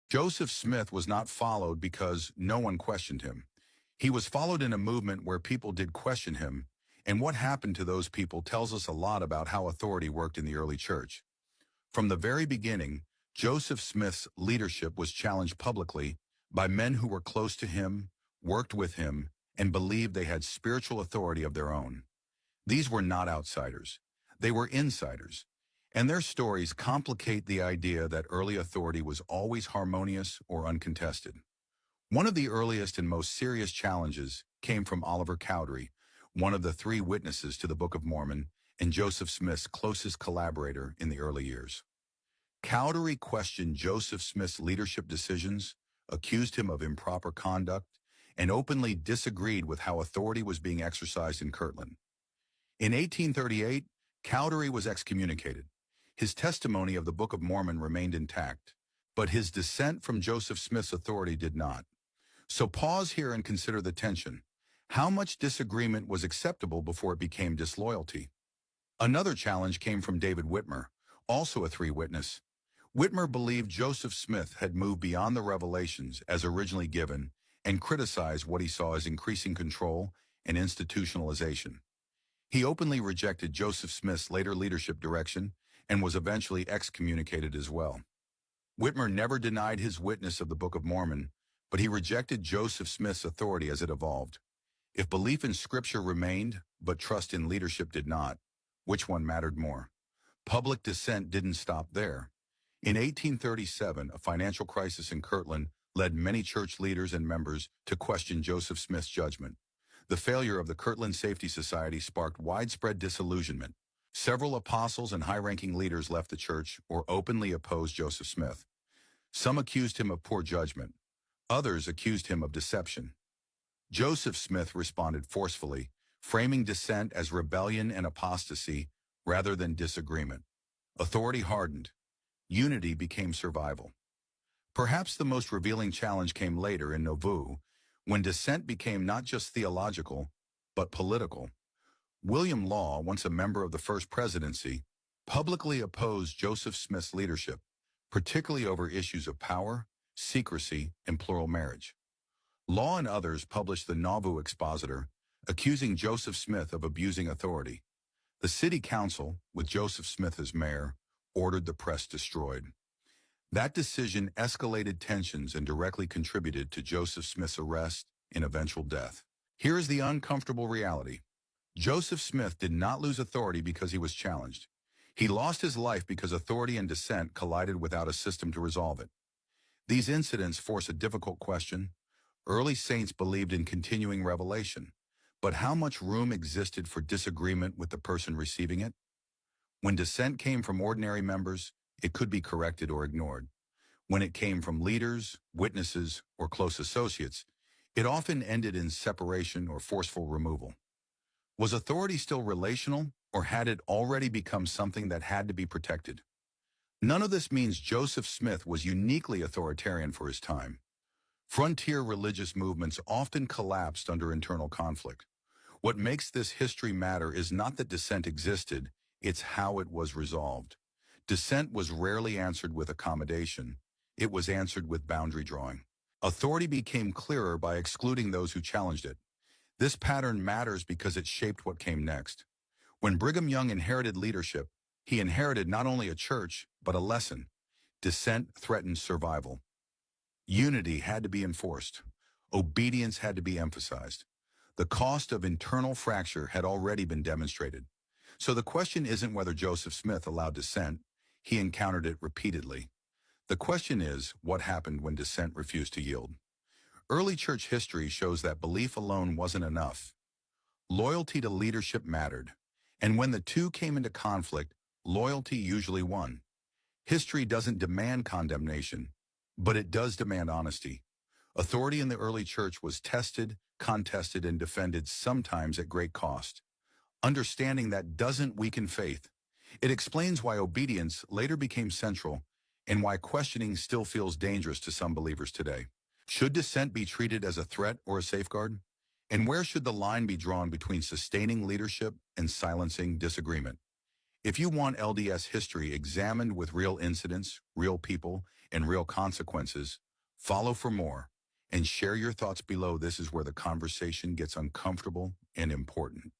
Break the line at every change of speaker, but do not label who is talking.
Joseph Smith was not followed because no one questioned him. He was followed in a movement where people did question him, and what happened to those people tells us a lot about how authority worked in the early church. From the very beginning, Joseph Smith's leadership was challenged publicly by men who were close to him, worked with him, and believed they had spiritual authority of their own. These were not outsiders. They were insiders. And their stories complicate the idea that early authority was always harmonious or uncontested. One of the earliest and most serious challenges came from Oliver Cowdery, one of the three witnesses to the Book of Mormon and Joseph Smith's closest collaborator in the early years. Cowdery questioned Joseph Smith's leadership decisions, accused him of improper conduct, and openly disagreed with how authority was being exercised in Kirtland. In 1838, Cowdery was excommunicated. His testimony of the Book of Mormon remained intact, but his dissent from Joseph Smith's authority did not. So pause here and consider the tension. How much disagreement was acceptable before it became disloyalty? Another challenge came from David Whitmer, also a three-witness. Whitmer believed Joseph Smith had moved beyond the revelations as originally given and criticized what he saw as increasing control and institutionalization. He openly rejected Joseph Smith's later leadership direction and was eventually excommunicated as well. Whitmer never denied his witness of the Book of Mormon, but he rejected Joseph Smith's authority as it evolved. If belief in Scripture remained, but trust in leadership did not, which one mattered more? Public dissent didn't stop there. In 1837, a financial crisis in Kirtland led many church leaders and members to question Joseph Smith's judgment. The failure of the Kirtland Safety Society sparked widespread disillusionment. Several apostles and high-ranking leaders left the church or openly opposed Joseph Smith. Some accused him of poor judgment. Others accused him of deception. Joseph Smith responded forcefully, framing dissent as rebellion and apostasy rather than disagreement. Authority hardened. Unity became survival. Perhaps the most revealing challenge came later in Nauvoo, when dissent became not just theological, but political. William Law, once a member of the First Presidency, publicly opposed Joseph Smith's leadership, particularly over issues of power, secrecy, and plural marriage. Law and others published the Nauvoo Expositor, accusing Joseph Smith of abusing authority. The city council, with Joseph Smith as mayor, ordered the press destroyed. That decision escalated tensions and directly contributed to Joseph Smith's arrest and eventual death. Here is the uncomfortable reality. Joseph Smith did not lose authority because he was challenged. He lost his life because authority and dissent collided without a system to resolve it. These incidents force a difficult question. Early saints believed in continuing revelation, but how much room existed for disagreement with the person receiving it? When dissent came from ordinary members, it could be corrected or ignored. When it came from leaders, witnesses, or close associates, it often ended in separation or forceful removal. Was authority still relational, or had it already become something that had to be protected? None of this means Joseph Smith was uniquely authoritarian for his time. Frontier religious movements often collapsed under internal conflict. What makes this history matter is not that dissent existed, it's how it was resolved. Dissent was rarely answered with accommodation. It was answered with boundary drawing. Authority became clearer by excluding those who challenged it. This pattern matters because it shaped what came next. When Brigham Young inherited leadership, he inherited not only a church, but a lesson. Dissent threatened survival. Unity had to be enforced. Obedience had to be emphasized. The cost of internal fracture had already been demonstrated. So the question isn't whether Joseph Smith allowed dissent. He encountered it repeatedly. The question is, what happened when dissent refused to yield? Early church history shows that belief alone wasn't enough. Loyalty to leadership mattered. And when the two came into conflict, loyalty usually won. History doesn't demand condemnation, but it does demand honesty. Authority in the early church was tested, contested, and defended, sometimes at great cost. Understanding that doesn't weaken faith. It explains why obedience later became central and why questioning still feels dangerous to some believers today. Should dissent be treated as a threat or a safeguard? And where should the line be drawn between sustaining leadership and silencing disagreement? If you want LDS history examined with real incidents, real people, and real consequences, follow for more and share your thoughts below. This is where the conversation gets uncomfortable and important.